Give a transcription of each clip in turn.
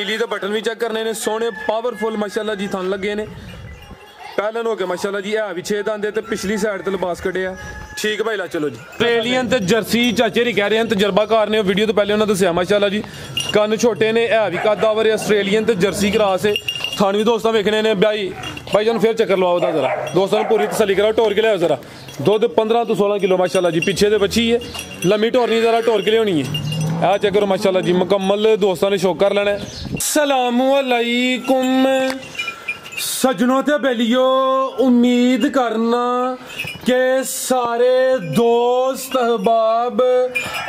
नीली तो बटन भी चेक करने ने सोने पावरफुल माशाल्लाह जी थन लगे ने पहलन हो के माशाल्लाह जी है भी 6 दंद ते पिछली साइड ते लिबास कटे ठीक भाई ला चलो जी ऑस्ट्रेलियन ते जर्सी चाचे नहीं कह रहे हैं तजर्बाकार ने वीडियो तो पहले उन्होंने दसिया माशाल्लाह जी कन्न छोटे ने है भी कद आवर ऑस्ट्रेलियन ते जर्सी क्रॉस है थान भी दोस्तों वेखने ने भाई जान फिर चक्कर लवाओ जरा दोस्तों ने पूरी तसली कराओ टोर के लिया जरा दुध 15 तो 16 किलो माशाल्लाह जी पीछे तो बची है लम्मी टोरनी जरा टोर के लिए होनी है आ चेक करो माशाल्लाह जी मुकम्मल दोस्तों ने शौक कर लेना है। अस्सलामु अलैकुम सजनों ते बेलियो उम्मीद करना के सारे दोस्त अहबाब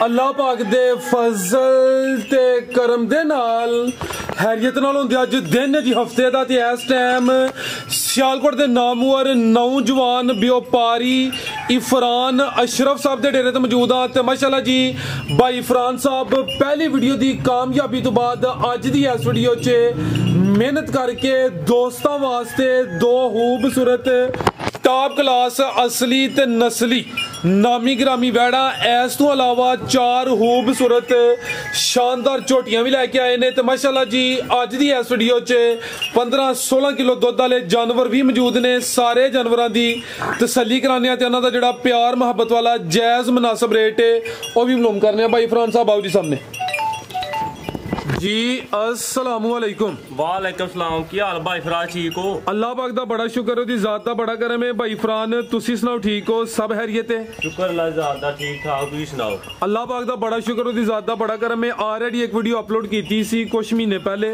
अल्लाह पाक दे फजल ते करम दे नाल हैरियत नाल होंदे अज दिन जी हफ्ते दा ते इस टाइम सियालकोट दे नामवर नौजवान व्यापारी इफरान अशरफ साहब दे डेरे ते मौजूद हां ते माशाल्लाह जी भाई इफरान साहब पहली वीडियो दी कामयाबी तो बाद अज दी इस वीडियो च मेहनत करके दोस्तां वास्ते दो खूबसूरत टॉप क्लास असली ते नस्ली नामी ग्रामी वैड़ा इस तो अलावा 4 खूबसूरत शानदार झोटियां भी लैके आए ने ते माशाल्लाह जी अज दी इस वीडियो च 15-16 किलो दुध वाले जानवर भी मौजूद ने सारे जानवरां दी तसल्ली कराने ते उन्हां दा जिहड़ा प्यार मुहब्बत वाला जायज मुनासिब रेट है वह भी मालूम करने भाई इफरान साहब आओ जी सामने जी अस्सलामु अलैकुम। वालेकुम सलाम की हाल भाई फराज ठीक हो? अल्लाह पाक दा बड़ा शुक्र है दी जात दा बड़ा करम है भाई फरान तुसी सुनाओ ठीक हो सब खैरियत है? शुक्र अल्लाह जात दा ठीक ठाक तुसी सुनाओ? अल्लाह पाक दा बड़ा शुक्र है दी जात दा बड़ा करम है ऑलरेडी एक वीडियो अपलोड कीती सी कुछ महीने पहले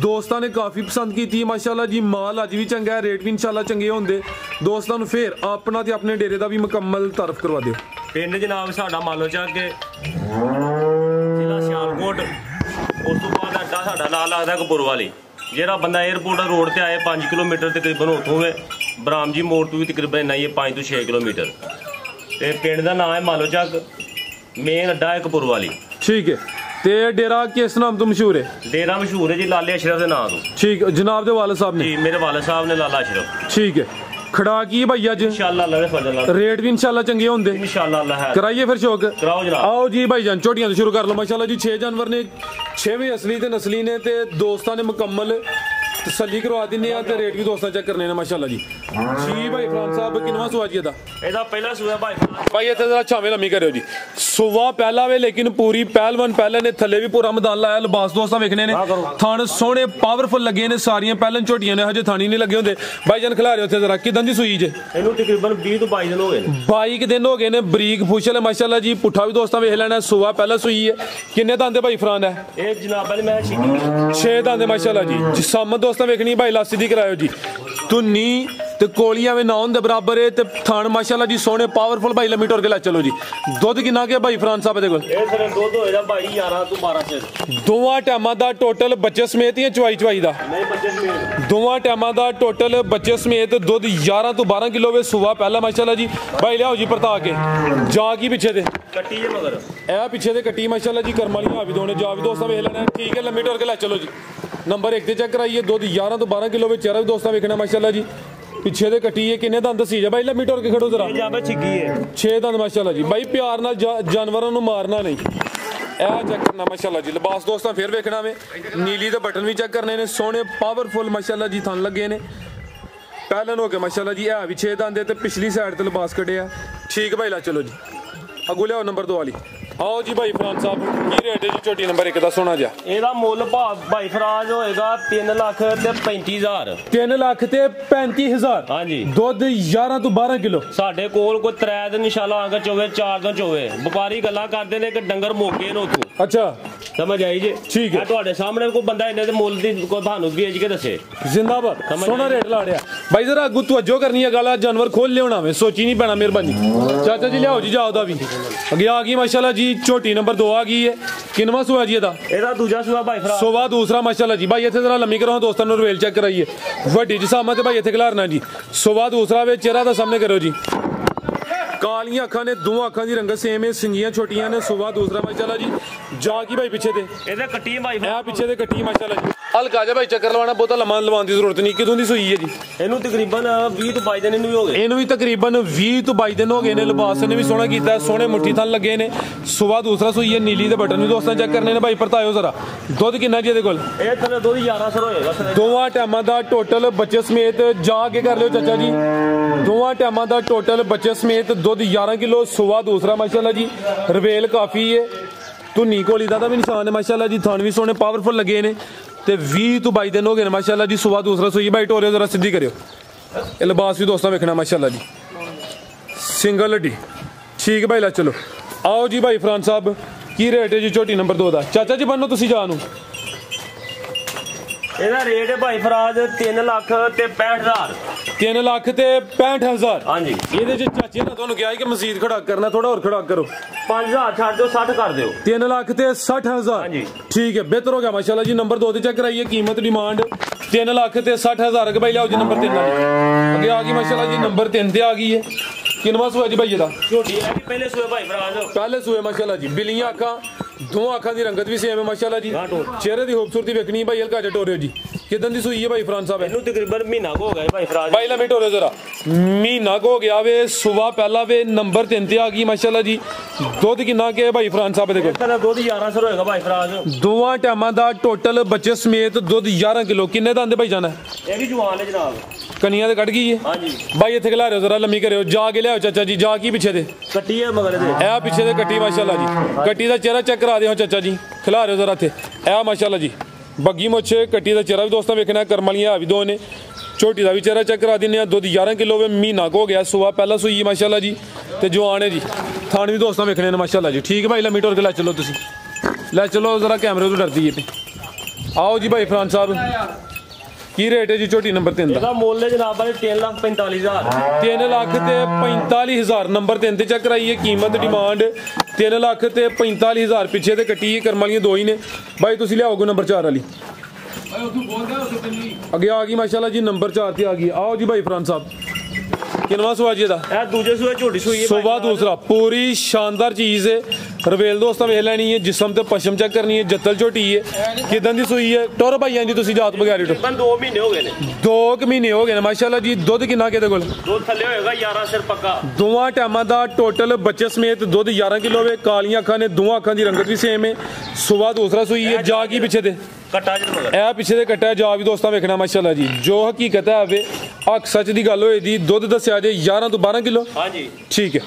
दोस्तां ने काफी पसंद की थी माशाल्लाह जी माल अज भी चंगा है रेट भी इंशाल्लाह चंगे होंदे दोस्तां नूं फिर अपना ते अपने डेरे दा भी मुकम्मल तारफ करवा दिओ। पिंड जनाब साडा मालो चक जिला सियालकोट उस तो बाद अड्डा साडा ला लगदा कपूरवाली जेड़ा बंदा एयरपोर्ट रोड ते आए 5 किलोमीटर तकरीबन उतों है बराम जी मोड़ तो भी तकरीबन इन्ना ही 5 तो 6 किलोमीटर ते पिंड दा नाम है मालो चक मेन अड्डा है कपूरवाली ठीक है ते डेरा किस नाम तो मशहूर है? डेरा मशहूर है जी लाले अशरफ के नाम तो ठीक जनाब दे वालिद साहब ने जी मेरे वालिद साहब ने लाला अशरफ ठीक है खड़ा की भैया जी इंशाल्लाह अल्लाह दे फजल नाल रेट भी इंशाल्लाह चंगे होंदे इंशाल्लाह अल्लाह है कराइए फिर शौक कराओ जनाब आओ जी भाईजान छोटियां तो शुरू कर लो माशाल्लाह जी 6 जानवर ने 6वें असली ते नस्ली ने ते दोस्तां ने मुकम्मल तसल्ली करवा दिने आ ते रेट भी दोस्तां चेक करने ने माशाल्लाह जी भाई इफरान साहब किनवा सुआ जी एदा पहला सुआ भाई इत्थे जरा छावे लम्मी करियो जी सुआ पहला वे लेकिन पूरी पहलवान पहले ने थल्ले भी पूरा मैदान लाया लिबास दोस्तां वेखने ने थान सोहने पावरफुल लगे ने सारियां पहलन झोटियां ने हजे थानी नहीं लगे होंदे भाईजान खिला रहे उत्थे जरा किदां दी सुई जे इनु तकरीबन 20 तो 22 दिन हो गए 22 दिन हो गए ने बरीक फुशल है माशाल्लाह जी पुठा भी दोस्तां वेख लेना सुआ पहला सुई है किन्ने दांदे भाई इफरान है ए जनाब वाली मैं 6 दांदे माशाल्लाह जी सामत दोस्तां वेखनी भाई लासी दी करायो जी तुन्नी ते कोलियां में ना होंदे बराबर है ते थान माशाल्लाह जी सोने पावरफुल भाई लम्मी टोर के ला चलो जी दुध किन्ना के भाई इफरान साहब दे कोल ए सर दुध होएगा भाई 11 तो 12 से दोवां टाइमां दा टोटल बच्चे समेत ही चवाई दा नहीं बच्चे समेत दोवां टाइमां दा टोटल बच्चे समेत दुध 11 तो 12 किलो वे सुबह पहला माशाल्लाह जी भाई लियाओ जी परता के जा की पीछे दे कट्टी है मगर ए पीछे दे कट्टी माशाल्लाह जी कर्म वाली हावी दोने जा भी दोस्तां वेख लेना ठीक है लम्मी टोर के ला चलो जी नंबर 1 ते चेक कराइए दुध 11 तो 12 किलो वे चेहरा भी दोस्तां वेखना माशाल्लाह जी पिछे दे कट्टी है किन्ने दंद दसी जा भाई लम्मी टोर के खड़ो जरा जाबे छिगी है 6 दंद माशाल्लाह जी भाई प्यार नाल जानवरां नूं मारना नहीं ए चेक करना माशाल्लाह जी लिबास दोस्तां फिर वेखना वे नीली दे बटन भी चेक करने ने सोने पावरफुल माशाल्लाह जी थन लगे ने पहलन हो के माशाल्लाह जी है भी 6 दंद ते पिछली साइड ते लिबास कटे ठीक भाई ला चलो जी अगू लियाओ नंबर 2 वाली आओ जी भाई इफरान साहब की रेट है जी छोटी नंबर 1 दा सोना जा एदा मुੱਲ भाई फराज होएगा 3 लाख ते 35000 3 लाख ते 35000 हां जी दुध 11 तो 12 किलो साडे कोल कोई 3 दिन इंशाल्लाह आगे चोवे 4 दिन चोवे व्यापारी गल्ला करदे ने कि डंगर मोके ने उथों अच्छा समझ आई जी ठीक है ਤੁਹਾਡੇ ਸਾਹਮਣੇ ਕੋਈ ਬੰਦਾ ਇਹਨੇ ਦੇ ਮੁੱਲ ਦੀ ਕੋ ਤੁਹਾਨੂੰ ਵੇਚ ਕੇ ਦੱਸੇ जिंदाबाद सोना रेट ला रहा भाई जरा अगू तवज्जो करनी है गल जानवर खोल लिया मैं सोची नहीं पैना मेहरबानी चाचा जी लियाओ जी जाओ दा भी अगे आ गई माशाल्लाह जी छोटी नंबर 2 आ गई है किनवा सुआ जी एदा दूजा सुआ भाई फराज सुआ दूसरा माशाल्लाह जी भाई इथे जरा लम्मी करो दोस्तों ने रवेल चेक कराइए वड्डी जी सामने भाई इथे खिलारना जी सुआ दूसरा वे चेहरा दा सामने करो जी ਕਾਲੀਆਂ ਅੱਖਾਂ ਨੇ, ਦੋਵਾਂ ਅੱਖਾਂ ਦੀ ਰੰਗਤ ਸੇਮ ਹੈ, ਸਿੰਗੀਆਂ ਛੋਟੀਆਂ ਨੇ, ਸੁਬਾ ਦੂਸਰਾ ਮਾਸ਼ਾਅੱਲਾ ਜੀ। ਜਾ ਕੀ ਭਾਈ ਪਿੱਛੇ ਤੇ ਇਹਦੇ ਕੱਟੀ ਭਾਈ ਇਹ ਪਿੱਛੇ ਤੇ ਕੱਟੀ ਮਾਸ਼ਾਅੱਲਾ ਜੀ। ਹਲਕਾ ਜਿਹਾ ਭਾਈ ਚੱਕਰ ਲਵਾਉਣਾ, ਬਹੁਤਾ ਲੰਮਾ ਲਵਾਉਣ ਦੀ ਜ਼ਰੂਰਤ ਨਹੀਂ। ਕਿਦੋਂ ਦੀ ਸੂਈ ਹੈ ਜੀ? ਇਹਨੂੰ ਤਕਰੀਬਨ 20 ਤੋਂ 22 ਦਿਨ ਇਹਨੂੰ ਵੀ ਹੋ ਗਏ। ਇਹਨੂੰ ਵੀ ਤਕਰੀਬਨ 20 ਤੋਂ 22 ਦਿਨ ਹੋ ਗਏ ਨੇ। ਲਿਬਾਸ ਨੇ ਵੀ ਸੋਹਣਾ ਕੀਤਾ, ਸੋਹਣੇ ਮੁੱਠੀ ਥਣ ਲੱਗੇ ਨੇ। ਸੁਬਾ ਦੂਸਰਾ ਸੂਈ ਹੈ, ਨੀਲੀ ਦੇ ਬਟਨ ਵੀ ਦੋਸਤਾਂ ਚੈੱਕ ਕਰਨੇ ਨੇ ਭਾਈ। ਪਰਤਾਇਓ ਜ਼ਰਾ ਦੁੱਧ ਕਿੰਨਾ ਜੀ ਇਹਦੇ ਕੋਲ? ਇਹ ਥੱਲੇ ਦੁੱਧ 1100 ਹੋਏਗਾ ਦੋਵਾਂ ਟਾਈਮਾਂ ਦਾ ਟੋਟਲ ਬੱਚੇ ਸਮੇਤ। ਜਾ ਕੇ ਕਰ ਲਿਓ ਚਾਚਾ ਜੀ। ਦੋਵਾਂ ਟਾਈਮਾਂ ਦਾ ਟੋਟਲ ਬੱਚੇ ਸਮੇਤ ਦੁੱਧ 11 ਕਿਲੋ। ਸੁਬਾ ਦੂਸਰਾ ਮਾਸ਼ਾਅੱਲਾ ਜੀ। ਰਵੇਲ ਕਾਫੀ ਹੈ, ਧੁੰਨੀ ਕੋਲੀ ਦਾ ਵੀ ਨਿਸ਼ਾਨ ਹੈ ਮਾਸ਼ਾਅੱਲਾ ਜੀ। ਥਣ ਵੀ ਸੋਹਣੇ ਪਾਵਰਫੁਲ ਲੱਗੇ ਨੇ ਤੇ 20 ਤੋਂ 22 ਦਿਨ ਹੋ ਗਏ ਨੇ ਮਾਸ਼ਾਅੱਲਾ ਜੀ। ਸੁਬਾ ਦੂਸਰਾ ਸੂਈ ਭਾਈ। ਟੋਰਿਓ ਜ਼ਰਾ ਸਿੱਧੀ ਕਰਿਓ। ਇਹ ਲਿਬਾਸ ਵੀ ਦੋਸਤਾਂ ਵੇਖਣਾ ਮਾਸ਼ਾਅੱਲਾ ਜੀ। ਸਿੰਗਲ ਹੱਡੀ ਠੀਕ ਭਾਈ। ਲਾ ਚਲੋ ਆਓ ਜੀ ਭਾਈ ਫਰਾਨ ਸਾਹਿਬ, ਕੀ ਰੇਟ ਹੈ ਜੀ ਝੋਟੀ ਨੰਬਰ 2 ਦਾ? ਚਾਚਾ ਜੀ ਬੰਨੋ ਤੁਸੀਂ ਜਾ ਨੂੰ। ਇਹਦਾ ਰੇਟ ਹੈ ਭਾਈ ਫਰਾਜ 3 ਲੱਖ ਤੇ 65,000। 3 ਲੱਖ ਤੇ 65,000। ਹਾਂਜੀ। ਇਹਦੇ ਚ ਚਾਚੇ ਨੇ ਤੁਹਾਨੂੰ ਕਿਹਾ ਕਿ ਮਜ਼ੀਦ ਖੜਾ ਕਰਨਾ, ਥੋੜਾ ਹੋਰ ਖੜਾ ਕਰੋ। 5000 ਛੱਡ ਦਿਓ, 60 ਕਰ ਦਿਓ। 3 ਲੱਖ ਤੇ 60,000। ਹਾਂਜੀ। ਠੀਕ ਹੈ, ਬਿਹਤਰ ਹੋ ਗਿਆ ਮਾਸ਼ਾਅੱਲਾ ਜੀ। ਨੰਬਰ 2 ਤੇ ਚੈੱਕ ਕਰਾਈਏ। ਕੀਮਤ ਡਿਮਾਂਡ 3 ਲੱਖ ਤੇ 60,000 ਅਗੇ ਭਾਈ। ਲਿਆਓ ਜੀ ਨੰਬਰ 3 ਵਾਲੀ ਅੱਗੇ ਆ ਗਈ ਮਾਸ਼ਾਅੱਲਾ ਜੀ। ਨੰਬਰ 3 ਤੇ ਆ ਗਈ ਹੈ। ਕਿੰਨਵਾਂ ਸੂਆ ਜੀ ਭਾਈ ਇਹਦਾ? ਝੋਟੀ ਹੈ ਕਿ ਪਹਿਲੇ ਸੂਏ ਭਾਈ ਫਰਾਜ? ਪਹਿਲੇ ਸੂਏ ਮਾਸ਼ਾਅੱਲਾ ਜੀ। ਬਿੱਲੀਆਂ ਅੱਖਾਂ, ਦੋਵਾਂ ਅੱਖਾਂ ਦੀ ਰੰਗਤ ਵੀ ਸੇਮ ਹੈ ਮਾਸ਼ਾਅੱਲਾ ਜੀ। ਚਿਹਰੇ ਦੀ ਖੂਬਸੂਰਤੀ ਵੇਖਣੀ ਭਾਈ। ਹਲਕਾ ਜਿਹਾ ਟੋਰਿਓ ਜੀ। ਕਿਦਾਂ ਦੀ ਸੂਈ ਹੈ ਭਾਈ ਫਰਾਨ ਸਾਹਿਬ? ਇਹਨੂੰ ਤਕਰੀਬਨ ਮਹੀਨਾ ਹੋ ਗਿਆ ਭਾਈ ਫਰਾਜ। ਭਾਈ ਲਾ ਟੋਰਿਓ ਜ਼ਰਾ। ਮਹੀਨਾ ਹੋ ਗਿਆ ਵੇ। ਸੁਬਾ ਪਹਿਲਾ ਵੇ। ਨੰਬਰ 3 ਤੇ ਆ ਗਈ ਮਾਸ਼ਾਅੱਲਾ ਜੀ। ਦੁੱਧ ਕਿੰਨਾ ਕਿ ਭਾਈ ਫਰਾਨ ਸਾਹਿਬ ਦੇ ਕੋਲ? ਇਹਦਾ ਦੁੱਧ 1100 ਹੋਏਗਾ ਭਾਈ ਫਰਾਜ। ਦੋਵਾਂ ਟਾਈਮਾਂ ਦਾ ਟੋਟਲ ਬੱਚੇ ਸਮੇਤ ਦੁੱਧ 11 ਕਿਲੋ। ਕਿੰਨੇ ਦੰਦ ਭਾਈ ਜਾਣਾ? ਇਹ ਵੀ ਜਵਾਨ ਹੈ ਜਨਾਬ। ਕਨੀਆਂ ਤੇ ਕੱਢ ਗਈ ਹੈ ਹਾਂਜੀ ਭਾਈ। ਇੱਥੇ ਖਿਲਾ ਰਿਓ ਜ਼ਰਾ, ਲੰਮੀ ਕਰਿਓ। ਜਾ ਕੇ ਲਿਆਓ ਚਾਚਾ ਜੀ। ਜਾ ਕੀ ਪਿੱਛੇ ਦੇ ਕੱਟੀ ਹੈ ਮਗਰ ਦੇ। ਇਹ ਪਿੱਛੇ ਦੇ ਕੱਟੀ ਮਾਸ਼ਾਅੱਲਾ ਜੀ। ਕੱਟੀ ਦਾ ਚਿਹਰਾ ਚੈੱਕ ਕਰਾ ਦਿਓ ਚਾਚਾ ਜੀ। ਖਿਲਾ ਰਿਓ ਜ਼ਰਾ ਇੱਥੇ। ਇਹ ਮਾਸ਼ਾਅੱਲਾ ਜੀ ਬੱਗੀ ਮੁੱਛੇ। ਕੱਟੀ ਦਾ ਚਿਹਰਾ ਵੀ ਦੋਸਤਾਂ ਵੇਖਣਾ। ਕਰਮ ਵਾਲੀਆਂ ਆ ਵੀ ਦੋ ਨੇ। ਝੋਟੀ ਦਾ ਵੀ ਚਿਹਰਾ ਚੈੱਕ ਕਰਾ ਦਿੰਦੇ ਆ। ਦੁੱਧ 11 ਕਿਲੋ ਵੇ। ਮਹੀਨਾ ਹੋ ਗਿਆ। ਸੁਬਾ ਪਹਿਲਾ ਸੂਈ ਮਾਸ਼ਾਅੱਲਾ ਜੀ ਤੇ ਜਵਾਨ ਹੈ ਜੀ। ਥਾਣ ਵੀ ਦੋਸਤਾਂ ਵੇਖਣੇ ਨੇ ਮਾਸ਼ਾਅੱਲਾ ਜੀ। ਠੀਕ ਭਾਈ। ਲੰਮੀ ਟੋਰ ਕੇ ਲੈ ਚਲੋ ਤੁਸੀਂ। ਲੈ ਚਲੋ ਜ਼ਰਾ, ਕੈਮਰੇ ਤੋਂ ਡਰਦੀ ਹੈ। ਆਓ ਜੀ ਭਾਈ ਫਰਾਨ ਸਾਹਿਬ, ਕੀ ਰੇਟ ਹੈ ਜੀ ਝੋਟੀ ਨੰਬਰ 3 ਦਾ? ਇਹਦਾ ਮੁੱਲ ਹੈ ਜਨਾਬ ਭਾਈ 3,45,000। 3 ਲੱਖ ਤੇ 45,000 ਨੰਬਰ 3 ਤੇ ਚੈੱਕ ਕਰਾਈਏ। ਕੀਮਤ ਡਿਮਾਂਡ 3 ਲੱਖ ਤੇ 45,000। ਪਿੱਛੇ ਤੇ ਕੱਟੀ ਕਰਮ ਵਾਲੀਆਂ ਦੋ ਹੀ ਨੇ ਭਾਈ। ਤੁਸੀਂ ਲਿਆਓਗੇ ਨੰਬਰ 4 ਵਾਲੀ। ਅੱਗੇ ਆ ਗਈ ਮਾਸ਼ਾਅੱਲਾ ਜੀ। ਨੰਬਰ 4 ਤੇ ਆ ਗਈ। ਆਓ ਜੀ ਭਾਈ ਫਰਾਨ ਸਾਹਿਬ, ਕਿੰਨਵਾਂ ਸੂਆ ਜੀ ਇਹਦਾ? ਇਹ ਦੂਜੇ ਸੂਏ ਝੋਟੀ ਸੂਈ ਹੈ। ਸੁਬਾ ਦੂਸਰਾ। ਪੂਰੀ ਸ਼ਾਨਦਾਰ ਚੀਜ਼ ਹੈ। ਰਵੇਲ ਦੋਸਤਾਂ ਵੇਖ ਲੈਣੀ ਹੈ। ਜਿਸਮ ਤੇ ਪਸ਼ਮ ਚੈੱਕ ਕਰਨੀ ਹੈ। ਜੱਤਲ ਝੋਟੀ ਹੈ। ਕਿਦਾਂ ਦੀ ਸੂਈ ਹੈ? ਟੋਰ ਭਾਈ ਜੀ ਤੁਸੀਂ ਜਾਤ ਬਗੈਰੀ ਟੋ। 2 ਮਹੀਨੇ ਹੋ ਗਏ ਨੇ। 2 ਮਹੀਨੇ ਹੋ ਗਏ ਨੇ ਮਾਸ਼ਾਅੱਲਾ ਜੀ। ਦੁੱਧ ਕਿੰਨਾ ਕਿਹਦੇ ਕੋਲ? ਦੁੱਧ ਥੱਲੇ ਹੋਏਗਾ 11 ਸਿਰ ਪੱਕਾ। ਦੋਵਾਂ ਟਾਈਮਾਂ ਦਾ ਟੋਟਲ ਬੱਚੇ ਸਮੇਤ ਦੁੱਧ 11 ਕਿਲੋ ਵੇ। ਕਾਲੀਆਂ ਅੱਖਾਂ ਨੇ, ਦੋਵਾਂ ਅੱਖਾਂ ਦੀ ਰੰਗਤ ਵੀ ਸੇਮ ਹੈ। ਸੁਬਾ ਦੂਸਰਾ ਸੂਈ ਹੈ। ਜਾ ਕੀ ਪਿੱਛੇ ਦੇ ਕੱਟਾ ਜਨ ਮਗਰ। ਇਹ ਪਿੱਛੇ ਦੇ ਕੱਟਿਆ। ਜਾ ਵੀ ਦੋਸਤਾਂ ਵੇਖਣਾ ਮਾਸ਼ਾਅੱਲਾ ਜੀ। ਜੋ ਹਕੀਕਤ ਹੈ ਵੇ ਅੱਖ ਸੱਚ ਦੀ ਗੱਲ ਹੋਏ ਦੀ। ਦੁੱਧ ਦੱਸਿਆ ਜੇ 11 ਤੋਂ 12 ਕਿਲੋ। ਹਾਂਜੀ ਠੀਕ ਹੈ।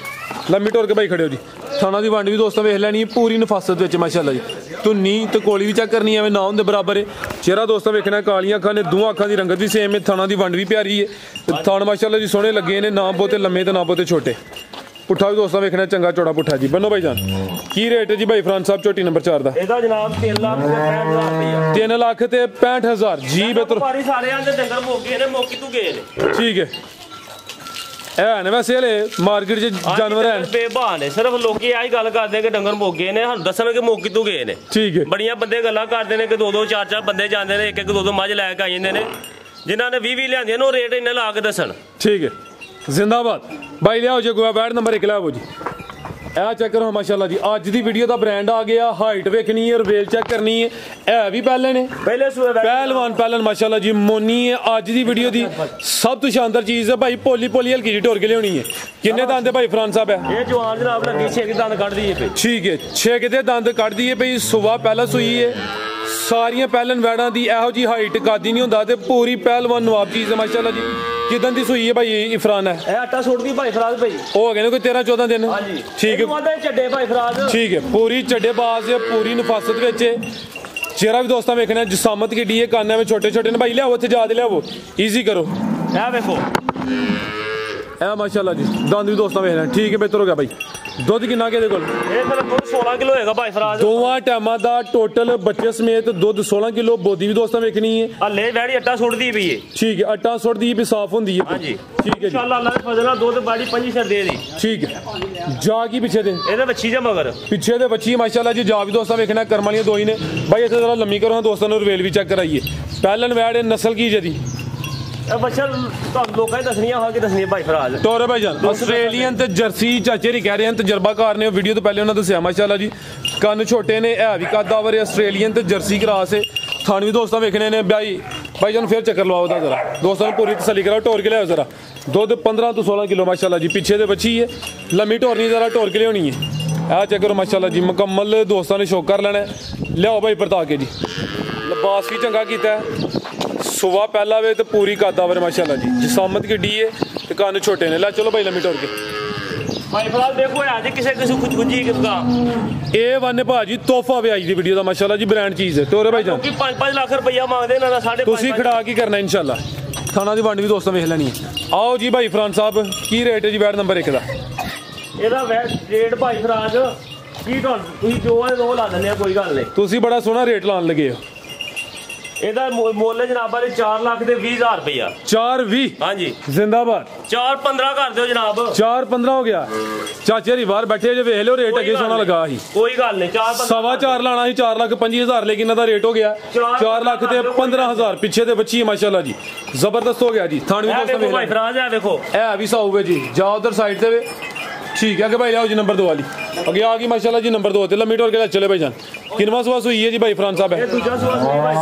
ਲੰਮੀ ਟੋਰ ਕੇ ਭਾਈ ਖੜਿਓ ਜੀ। ਥਾਣਾ ਦੀ ਵੰਡ ਵੀ ਦੋਸਤਾਂ ਵੇਖ ਲੈਣੀ ਹੈ ਪੂਰੀ ਨਫਾਸਤ ਵਿੱਚ ਮਾਸ਼ਾਅੱਲਾ ਜੀ। ਧੁੰਨੀ ਤੇ ਕੋਲੀ ਵੀ ਚੈੱਕ ਕਰਨੀ ਐਵੇਂ ਨਾ ਹੁੰਦੇ ਬਰਾਬਰ ਹੈ। ਚਿਹਰਾ ਦੋਸਤਾਂ ਵੇਖਣਾ। ਕਾਲੀਆਂ ਅੱਖਾਂ ਨੇ, ਦੋਵਾਂ ਅੱਖਾਂ ਦੀ ਰੰਗਤ ਵੀ ਸੇਮ ਹੈ। ਥਾਣਾ ਦੀ ਵੰਡ ਵੀ ਪਿਆਰੀ ਹੈ। ਥਾਣ ਮਾਸ਼ਾਅੱਲਾ ਜੀ ਸੋਹਣੇ ਲੱਗੇ ਨੇ। ਨਾ ਬਹੁਤੇ ਲੰਮੇ ਤੇ ਨਾ ਬਹੁਤੇ ਛੋਟੇ। ਪੁੱਠਾ ਵੀ ਦੋਸਤਾਂ ਵੇਖਣਾ ਚੰਗਾ ਚੌੜਾ ਪੁੱਠਾ ਜੀ। ਬੰਨੋ ਭਾਈ ਜਾਨ, ਕੀ ਰੇਟ ਹੈ ਜੀ ਭਾਈ ਫਰਾਨ ਸਾਹਿਬ ਝੋਟੀ ਨੰਬਰ 4 ਦਾ? ਇਹਦਾ ਜਨਾਬ 3,65,000 ਰੁਪਇਆ। 3 ਲੱਖ ਤੇ 65,000 ਜੀ। ਬਿਹਤਰ ਵਪਾਰੀ ਸਾਰੇ ਆਂਦੇ ਡੰਗਰ ਮੋਗੇ ਨੇ, ਮੋਕੀ ਤੂੰ ਗਏ ਨੇ। ਠੀਕ ਹੈ। ਇਹ ਨੇ ਵੈਸੇ ਹਲੇ ਮਾਰਕੀਟ 'ਚ ਜਾਨਵਰ ਹੈ ਬੇਭਾਅ ਨੇ। ਸਿਰਫ ਲੋਕੀ ਆਹੀ ਗੱਲ ਕਰਦੇ ਕਿ ਡੰਗਰ ਮੋਗੇ ਨੇ, ਸਾਨੂੰ ਦੱਸਣਗੇ ਮੋਕੀ ਤੂੰ ਗਏ ਨੇ। ਠੀਕ ਹੈ। ਬੜੀਆਂ ਬੰਦੇ ਗੱਲਾਂ ਕਰਦੇ ਨੇ ਕਿ 2-2 4-4 ਬੰਦੇ ਜਾਂਦੇ ਨੇ, ਇੱਕ 2-2 ਮੱਝ ਲੈ ਕੇ ਆ ਜਾਂਦੇ ਨੇ। ਜਿਨ੍ਹਾਂ ਨੇ 20 ਲਿਆਂਦੀਆਂ ਨੇ ਉਹ ਰੇਟ ਇੰਨਾ ਲਾ ਕੇ ਦੱਸਣ। ਠੀਕ ਹੈ। ਜ਼ਿੰਦਾਬਾਦ ਭਾਈ। ਲਿਆਓ ਜੀ ਗੋਆ ਬੈਡ ਨੰਬਰ 1 ਲਿਆਓ ਜੀ। ਇਹ ਚੈੱਕ ਕਰੋ ਮਾਸ਼ਾਅੱਲਾ ਜੀ। ਅੱਜ ਦੀ ਵੀਡੀਓ ਦਾ ਬ੍ਰਾਂਡ ਆ ਗਿਆ। ਹਾਈਟ ਵੇਖਣੀ ਹੈ, ਰਵੇਲ ਚੈੱਕ ਕਰਨੀ ਹੈ। ਇਹ ਵੀ ਪਹਿਲੇ ਨੇ, ਪਹਿਲੇ ਸੂਏ ਪਹਿਲਵਾਨ ਪਹਿਲਨ ਮਾਸ਼ਾਅੱਲਾ ਜੀ। ਮੋਨੀ ਹੈ ਅੱਜ ਦੀ ਵੀਡੀਓ ਦੀ ਸਭ ਤੋਂ ਸ਼ਾਨਦਾਰ ਚੀਜ਼ ਹੈ ਭਾਈ। ਪੋਲੀ ਪੋਲੀ ਹਲਕੀ ਜਿਹੀ ਢੋਰ ਕੇ ਲਿਆਉਣੀ ਹੈ। ਕਿੰਨੇ ਦੰਦ ਹੈ ਭਾਈ ਫਰਾਨ ਸਾਹਿਬ? ਹੈ ਇਹ ਜਵਾਨ ਜਨਾਬ ਲੱਗੀ 6 ਦੰਦ ਕੱਢਦੀ ਹੈ। ਠੀਕ ਹੈ। 6 ਕਿਤੇ ਦੰਦ ਕੱਢਦੀ ਹੈ ਭਾਈ। ਸੁਬਾ ਪਹਿਲਾ ਸੂਈ ਹੈ। ਸਾਰੀਆਂ ਪਹਿਲਨ ਵੈੜਾਂ ਦੀ ਇਹੋ ਜੀ ਹਾਈਟ ਕਾਦੀ ਨਹੀਂ ਹੁੰਦਾ ਤੇ ਪੂਰੀ ਪਹਿਲਵਾਨ ਨਵਾਬ ਚੀਜ਼ ਹੈ ਮਾਸ਼ਾਅੱਲਾ ਜੀ। ਕਿਦਾਂ ਦੀ ਸੂਈ ਹੈ ਭਾਈ ਇਫਰਾਨ? ਹੈ ਇਹ ਆਟਾ ਸੁੱਟਦੀ ਭਾਈ ਫਰਾਜ਼ ਭਾਈ। ਉਹ ਹੋ ਗਏ ਨੇ ਕੋਈ 13-14 ਦਿਨ। ਹਾਂਜੀ ਠੀਕ ਹੈ। ਵਾਦੇ ਚੱਡੇ ਭਾਈ ਫਰਾਜ਼। ਠੀਕ ਹੈ। ਪੂਰੀ ਚੱਡੇ ਬਾਜ਼ ਹੈ, ਪੂਰੀ ਨਫਾਸਤ ਵਿੱਚ ਹੈ। ਚਿਹਰਾ ਵੀ ਦੋਸਤਾਂ ਵੇਖਣਾ। ਜਸਾਮਤ ਕਿੱਡੀ ਹੈ। ਕੰਨ ਐਵੇਂ ਛੋਟੇ ਛੋਟੇ ਨੇ ਭਾਈ। ਲਿਆਓ ਉੱਥੇ ਜਾ ਦੇ ਲਿਆਓ। ਈਜ਼ੀ ਕਰੋ। ਇਹ ਵੇਖੋ ਇਹ ਮਾਸ਼ਾਅੱਲਾ ਜੀ। ਦੰਦ ਵੀ ਦੋਸਤਾਂ ਵੇਖ ਲੈਣ। ਠੀਕ ਹੈ। ਬਿਹਤਰ ਹੋ ਗਿਆ ਭਾਈ। ਦੁੱਧ ਕਿੰਨਾ ਕਿਹਦੇ ਕੋਲ? ਇਹ ਫਿਰ 16 ਕਿਲੋ ਹੋਏਗਾ ਭਾਈ ਫਰਾਜ਼। ਦੋਵਾਂ ਟਾਈਮਾਂ ਦਾ ਟੋਟਲ ਬੱਚੇ ਸਮੇਤ ਦੁੱਧ 16 ਕਿਲੋ। ਬੋਦੀ ਵੀ ਦੋਸਤਾਂ ਵੇਖਣੀ ਹੈ। ਹਲੇ ਵੈੜੀ ਆਟਾ ਸੁੱਟਦੀ ਪਈ ਹੈ। ਠੀਕ ਹੈ। ਆਟਾ ਸੁੱਟਦੀ ਵੀ ਸਾਫ਼ ਹੁੰਦੀ ਹੈ। ਹਾਂਜੀ ਠੀਕ ਹੈ ਜੀ। ਇਨਸ਼ਾਅੱਲਾ ਅੱਲਾਹ ਦੇ ਫਜ਼ਲ ਨਾਲ ਦੁੱਧ ਬਾੜੀ 25 ਸਿਰ ਦੇ ਦੀ। ਠੀਕ ਹੈ। ਜਾ ਕੀ ਪਿੱਛੇ ਦੇ ਇਹਦੇ ਬੱਚੀ ਦੇ ਮਗਰ ਪਿੱਛੇ ਦੇ ਬੱਚੀ ਮਾਸ਼ਾਅੱਲਾ ਜੀ। ਜਾ ਵੀ ਦੋਸਤਾਂ ਵੇਖਣਾ। ਕਰਮ ਵਾਲੀਆਂ ਦੋ ਹੀ ਨੇ ਭਾਈ। ਇੱਥੇ ਜ਼ਰਾ ਲੰਮੀ ਕਰੋ ਦੋਸਤਾਂ ਨੂੰ। ਰਵੇਲ ਵੀ ਚੈੱਕ ਕਰਾਈਏ। ਪਹਿਲਨ ਵੈੜ ਨਸਲ ਕੀ ਜਦੀ? ਇਹ ਬੱਚਾ ਤੁਹਾਨੂੰ ਲੋਕਾਂ ਹੀ ਦੱਸਣੀਆਂ ਹੋ ਕੇ ਦੱਸਣੀਆਂ ਭਾਈ ਫਰਾਜ ਟੋਰੇ ਭਾਈਜਾਨ ਆਸਟ੍ਰੇਲੀਅਨ ਤੇ ਜਰਸੀ ਚਾਚੇ ਨਹੀਂ ਕਹਿ ਰਹੇ ਹਨ, ਤਜਰਬਾਕਾਰ ਨੇ। ਵੀਡੀਓ ਤੋਂ ਪਹਿਲੇ ਉਹਨਾਂ ਦੱਸਿਆ ਮਾਸ਼ਾਅੱਲਾ ਜੀ ਕੰਨ ਛੋਟੇ ਨੇ, ਹੈ ਵੀ ਕੱਦਾਵਰ ਆਸਟ੍ਰੇਲੀਅਨ ਤੇ ਜਰਸੀ ਕਰਾਸ ਹੈ। ਥਾਣ ਵੀ ਦੋਸਤਾਂ ਵੇਖਣੇ ਨੇ ਭਾਈਜਾਨ ਫਿਰ ਚੱਕਰ ਲਵਾਓ ਉਹਦਾ ਜ਼ਰਾ, ਦੋਸਤਾਂ ਨੂੰ ਪੂਰੀ ਤਸੱਲੀ ਕਰਾਓ। ਟੋਰ ਕੇ ਲਿਆਓ ਜ਼ਰਾ, ਦੁੱਧ 15 ਤੋਂ 16 ਕਿਲੋ ਮਾਸ਼ਾਅੱਲਾ ਜੀ। ਪਿੱਛੇ ਦੇ ਬੱਚੀ ਹੈ, ਲੰਮੀ ਟੋਰਨੀ ਜ਼ਰਾ ਟੋਰ ਕੇ ਲਿਆਉਣੀ ਹੈ। ਇਹ ਚੱਕਰ ਮਾਸ਼ਾਅੱਲਾ ਜੀ ਮੁਕੰਮਲ ਦੋਸਤਾਂ ਨੇ ਸ਼ੌਕ ਕਰ ਲੈਣਾ। ਲਿਆਓ ਭਾਈ ਪਰਤਾ ਕੇ ਜੀ, ਲਿਬਾਸ ਵੀ ਚੰਗਾ ਕੀਤਾ, ਸੁਬਾ ਪਹਿਲਾ ਵੇ ਤੇ ਪੂਰੀ ਕਾਦਾਵਰ ਮਾਸ਼ਾਅੱਲਾ ਜੀ। ਜਸਾਮਤ ਕਿੱਡੀ ਹੈ ਤੇ ਕੰਨ ਛੋਟੇ ਨੇ। ਲੈ ਚਲੋ ਭਾਈ ਲੰਮੀ ਟੋਰ ਕੇ ਭਾਈ ਫਰਾਜ ਦੇਖੋ ਅੱਜ ਕਿਸੇ ਕੁਝ ਗੁੰਜੀ ਕਿਸਦਾ ਇਹ ਵਨ ਭਾਜੀ ਤੋਹਫਾ ਵੇ ਅੱਜ ਦੀ ਵੀਡੀਓ ਦਾ ਮਾਸ਼ਾਅੱਲਾ ਜੀ, ਬ੍ਰਾਂਡ ਚੀਜ਼ ਹੈ। ਟੋਰੇ ਭਾਈ ਜਾਨ ਕਿ 5-5 ਲੱਖ ਰੁਪਈਆ ਮੰਗਦੇ ਇਹਨਾਂ ਦਾ 5.5 ਤੁਸੀਂ ਖੜਾ ਕੀ ਕਰਨਾ ਇਨਸ਼ਾਅੱਲਾ। ਖਾਣਾ ਦੀ ਵੰਡ ਵੀ ਦੋਸਤਾਂ ਵੇਖ ਲੈਣੀ ਹੈ। ਆਓ ਜੀ ਭਾਈ ਫਰਾਨ ਸਾਹਿਬ ਕੀ ਰੇਟ ਹੈ ਜੀ ਬੈਡ ਨੰਬਰ 1 ਦਾ? ਇਹਦਾ ਰੇਟ ਭਾਈ ਫਰਾਜ ਕੀ ਤੁਹਾਨੂੰ ਤੁਸੀਂ ਜੋ ਹੈ ਉਹ ਲਾ ਦਿੰਦੇ ਆ, ਕੋਈ ਗੱਲ ਨਹੀਂ। ਤੁਸੀਂ ਬੜਾ ਸੋਹਣਾ ਰੇਟ ਲਾਉਣ ਲੱਗੇ ਹੋ। ਇਹਦਾ ਮੁੱਲ ਜਨਾਬਾਂ ਦੇ 4 ਲੱਖ ਦੇ 20,000 ਰੁਪਈਆ। 420 ਹਾਂਜੀ ਜ਼ਿੰਦਾਬਾਦ। 4-15 ਕਰ ਦਿਓ ਜਨਾਬ। 4-15 ਹੋ ਗਿਆ। ਚਾਚੇ ਦੀ ਬਾਹਰ ਬੈਠੇ ਜੇ ਵੇਖ ਲਿਓ ਰੇਟ ਅੱਗੇ ਸੋਹਣਾ ਲੱਗਾ ਸੀ। ਕੋਈ ਗੱਲ ਨਹੀਂ 4.25 ਲਾਣਾ ਸੀ, 4,25,000 ਲੇਕਿਨ ਇਹਨਾਂ ਦਾ ਰੇਟ ਹੋ ਗਿਆ 4 ਲੱਖ ਤੇ 15,000। ਪਿੱਛੇ ਤੇ ਬੱਚੀ ਮਾਸ਼ਾਅੱਲਾ ਜੀ ਜ਼ਬਰਦਸਤ ਹੋ ਗਿਆ ਜੀ। ਥਾਣੀ ਦੋਸਤਾਂ ਵੇਖ ਭਾਈ ਫਰਾਜ ਆ ਦੇਖੋ ਇਹ ਵੀ ਸਾਊ ਜੀ। ਜਾ ਉਧਰ ਸਾਈਡ ਤੇ ਵੇ ठीक है कि भाई आओ जी नंबर 2 वाली अगे आ गई माशाल्लाह जी नंबर 2 ते लम्मी टोर के चले भाई जान। किनवा सुबह सुई है जी भाई फरान साहब है?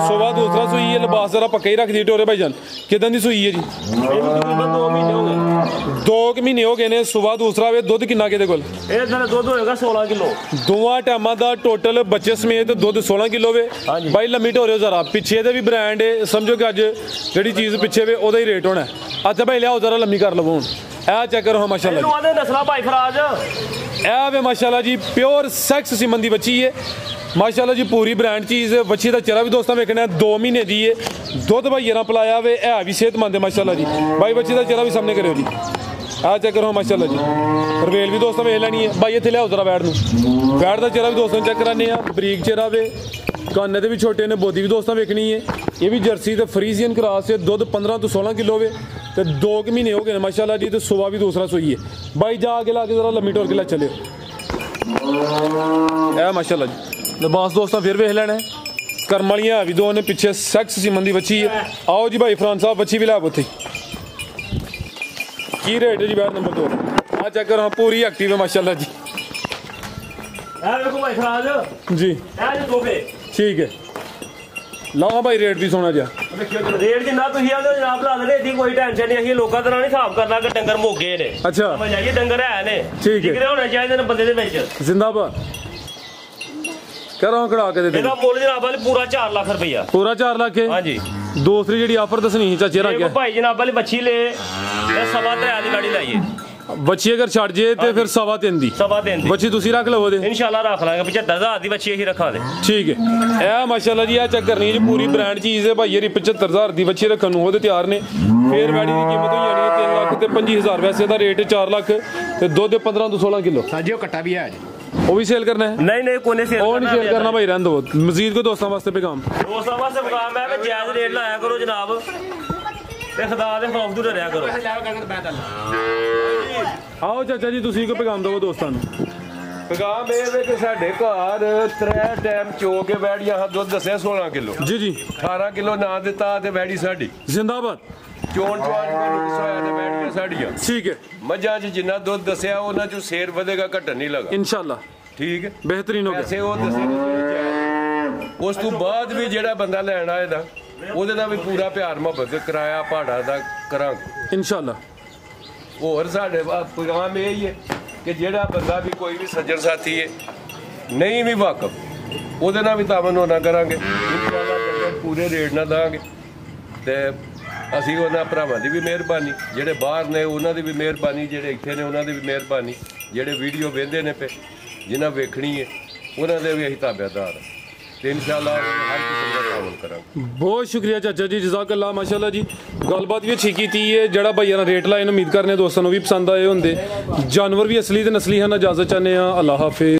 सुबह दूसरा सुई है। लिबास जरा पक्का ही रख दी टोरे भाई जान। कितने दी सुई है जी? 2 महीने हो गए ने। सुबह दूसरा वे दुध किन्ना किहदे कोल? दुध होएगा 16 किलो। दोवां टाइमां दा टोटल बच्चे समेत दुध 16 किलो वे भाई। लम्मी टोरे जरा पिछे दे भी ब्रांड है, समझो कि अज जिहड़ी चीज पिछे वे ओदा ही रेट होना है। अच्छा भाई लियाओ जरा लम्मी कर लवो ए चेक करो माशाल्लाह जी। नस्ला भाई फराज ए वे माशाल्लाह जी प्योर सेक्स सिमन दी बच्ची है माशाल्लाह जी। पूरी ब्रांड चीज बच्ची का चेहरा भी दोस्तों वेखना 2 महीने दी है। दुध भाई ना पिलाया वे है भी सेहतमंद है माशाल्लाह जी। भाई बच्ची का चेहरा भी सामने करो जी, आ चेक करो माशाल्लाह जी। रवेल भी दोस्तों वेख लेनी है भाई। इत्थे लियाओ जरा बैठ नूं, बैठ का चेहरा भी दोस्तों चेक कराने बरीक चेहरा वे। काने दे भी छोटे ने, बोदी भी दोस्तों वेखनी है। ये भी जर्सी ते फ्रीजियन क्रॉस है। दुध 15 तो 16 किलो वे ते 2 महीने हो गए माशाल्लाह जी। तो सुबह भी दूसरा सोई है भाई। जा के ला के जरा लम्मी टोर के ला चले ए माशाल्लाह जी। लिबास दोस्तों फिर वेख लेना है। करम वालियां भी 2 ने, पिछे सेक्स सिमन दी बच्ची है। आओ जी भाई फरान साहब बच्ची भी लै उत्थे की रेट है जी बैड नंबर 2? आ चेक करो पूरी एक्टिव है माशाल्लाह जी। देखो भाई फराज जी जी ठीक है। लाओ भाई रेट भी सोना जा रेट जिन्ना तुसीं आंदे जनाब ला देने, एडी कोई टेंशन नहीं। असीं लोकां दा नहीं हिसाब करना कि डंगर मोगे ने। अच्छा समझ आइए डंगर है ने ठीक है, कितने होने चाहिए ने बंदे दे विच। जिंदाबाद करो खड़ा के दे। ਇਹਦਾ ਮੁੱਲ ਜਨਾਬ ਵਾਲੀ ਪੂਰਾ 4 ਲੱਖ ਰੁਪਈਆ। पूरा 4 लाख है। ਹਾਂਜੀ दूसरी ਜਿਹੜੀ ਆਫਰ ਦੱਸਣੀ ਸੀ ਚਾਚੇ ਰੱਖ ਗਿਆ ਭਾਈ ਜਨਾਬ ਵਾਲੀ ਬੱਚੀ ਲੈ ਇਹ 3.5 ਦੀ ਲਾੜੀ ਲਾਈਏ। ਬੱਚੀ ਅਗਰ ਛੱਡ ਜੇ ਤੇ ਫਿਰ 3.5 ਦੀ 3.5 ਦੀ ਬੱਚੀ ਤੁਸੀਂ ਰੱਖ ਲਵੋ ਦੇ ਇਨਸ਼ਾਅੱਲਾ ਰੱਖ ਲਾਂਗੇ। 75,000 ਦੀ ਬੱਚੀ ਅਸੀਂ ਰੱਖਾਂ ਦੇ। ਠੀਕ ਹੈ। ਇਹ ਮਾਸ਼ਾਅੱਲਾ ਜੀ ਇਹ ਚੈੱਕ ਕਰਨੀ ਜੀ ਪੂਰੀ ਬ੍ਰਾਂਡ ਚੀਜ਼ ਹੈ ਭਾਈ। ਇਹ 75,000 ਦੀ ਬੱਚੀ ਰੱਖਣ ਨੂੰ ਉਹਦੇ ਤਿਆਰ ਨੇ। ਫੇਰ ਵੈਡੀ ਦੀ ਕੀਮਤ ਹੋ ਜਾਣੀ ਹੈ 3 ਲੱਖ ਤੇ 25,000। ਵੈਸੇ ਦਾ ਰੇਟ 4 ਲੱਖ ਤੇ ਦੁੱਧ 15 ਤੋਂ 16 ਕਿਲੋ। ਸਾਜੀਓ ਕੱਟਾ ਵੀ ਹੈ ਜੀ, ਉਹ ਵੀ ਸੇਲ ਕਰਨਾ ਹੈ? ਨਹੀਂ ਕੋਈ ਨਹੀਂ ਉਹ ਨਹੀਂ ਸੇਲ ਕਰਨਾ ਭਾਈ, ਰਹਿਣ ਦਿਓ। ਮਜ਼ੀਦ ਕੋਈ ਦੋਸਤਾਂ ਵਾਸਤੇ ਪੈਗਾਮ? ਦੋਸਤਾਂ ਵਾਸਤੇ ਪੈਗਾਮ ਹੈ ਕਿ ਜਾਇਜ਼ ਰੇਟ ਲਾਇਆ ਕਰੋ ਜਨਾਬ ਤੇ ਖੁਦਾ ਦੇ ਖੌਫ ਤੋਂ ਡਰਿਆ ਕਰੋ। ਆਓ ਚਾਚਾ ਜੀ ਤੁਸੀਂ ਕੋਈ ਪੈਗਾਮ ਦਿਓ ਦੋਸਤਾਂ ਨੂੰ। ਪੈਗਾਮ ਇਹ ਵੇ ਕਿ ਸਾਡੇ ਘਰ 3 ਟਾਈਮ ਚੋ ਕੇ ਵੈੜੀਆਂ ਦੁੱਧ ਦੱਸਿਆ 16 ਕਿਲੋ। ਜੀ ਜੀ 18 ਕਿਲੋ ਨਾ ਦਿੱਤਾ ਤੇ ਵੈੜੀ ਸਾਡੀ ਜ਼ਿੰਦਾਬਾਦ। ਚੋਣ ਚਵਾਨ ਮੈਨੂੰ ਦਸਾਇਆ ਤੇ ਵੈੜੀਆਂ ਸਾਡੀਆਂ। ਠੀਕ ਹੈ। ਮੱਝਾਂ 'ਚ ਜਿੰਨਾ ਦੁੱਧ ਦੱਸਿਆ ਉਹਨਾਂ 'ਚੋਂ ਸੇਰ ਵਧੇਗਾ ਘਟਣ ਨਹੀਂ ਲੱਗਾ ਇਨਸ਼ਾਅੱਲਾ। ਠੀਕ ਹੈ, ਬਿਹਤਰੀਨ ਹੋ ਗਿਆ। ਪੈਸੇ ਉਹ ਦੱਸੇ। ਉਸ ਤੋਂ ਬਾਅਦ ਵੀ ਜਿਹੜਾ ਬੰਦਾ ਲੈਣ ਆਏਗਾ ਉਹਦੇ ਨਾਲ ਵੀ ਪੂਰਾ ਪਿਆਰ ਮੁਹੱਬਤ ਕਿਰਾਇਆ ਭਾੜਾ ਦਾ ਕਰਾਂਗੇ ਇਨਸ਼ਾਅੱਲਾ। ਹੋਰ ਸਾਡੇ ਪੈਗਾਮ ਇਹ ਹੀ ਹੈ ਕਿ ਜਿਹੜਾ ਬੰਦਾ ਵੀ ਕੋਈ ਵੀ ਸੱਜਣ ਸਾਥੀ ਹੈ ਨਹੀਂ ਵੀ ਵਾਕਫ ਉਹਦੇ ਨਾਲ ਵੀ ਤਾਮਨ ਹੋਣਾ ਕਰਾਂਗੇ ਇਨਸ਼ਾਅੱਲਾ। ਪੂਰੇ ਰੇਟ ਨਾਲ ਦਾਂਗੇ ਤੇ ਅਸੀਂ ਉਹਨਾਂ ਭਰਾਵਾਂ ਦੀ ਵੀ ਮਿਹਰਬਾਨੀ, ਜਿਹੜੇ ਬਾਹਰ ਨੇ ਉਹਨਾਂ ਦੀ ਵੀ ਮਿਹਰਬਾਨੀ, ਜਿਹੜੇ ਇੱਥੇ ਨੇ ਉਹਨਾਂ ਦੀ ਵੀ ਮਿਹਰਬਾਨੀ, ਜਿਹੜੇ ਵੀਡੀਓ ਵੇਖਦੇ ਨੇ ਪਏ ਜਿਨ੍ਹਾਂ ਵੇਖਣੀ ਹੈ ਉਹਨਾਂ ਦੇ ਵੀ ਅਸੀਂ ਤਾਬੇਦਾਰ ਹਾਂ ਤੇ ਇਨਸ਼ਾਅੱਲਾ ਹਰ ਕਿਸਮ ਦਾ ਤਾਮਨ ਕਰਾਂਗੇ। ਬਹੁਤ ਸ਼ੁਕਰੀਆ ਚਾਚਾ ਜੀ, ਜਜ਼ਾਕੱਲਾ ਮਾਸ਼ਾਅੱਲਾ ਜੀ। ਗੱਲਬਾਤ ਵੀ ਅੱਛੀ ਕੀਤੀ ਹੈ। ਜਿਹੜਾ ਭਾਈਆਂ ਨਾਲ ਰੇਟ ਲਾਏ ਨੇ ਉਮੀਦ ਕਰਨੇ ਦੋਸਤਾਂ ਨੂੰ ਵੀ ਪਸੰਦ ਆਏ ਹੁੰਦੇ। ਜਾਨਵਰ ਵੀ ਅਸਲੀ ਤੇ ਨਸਲੀ ਹਨ। ਇਜਾਜ਼ਤ ਚਾਹੁੰਦੇ ਹਾਂ। ਅੱਲਾਹ ਹਾਫਿਜ਼।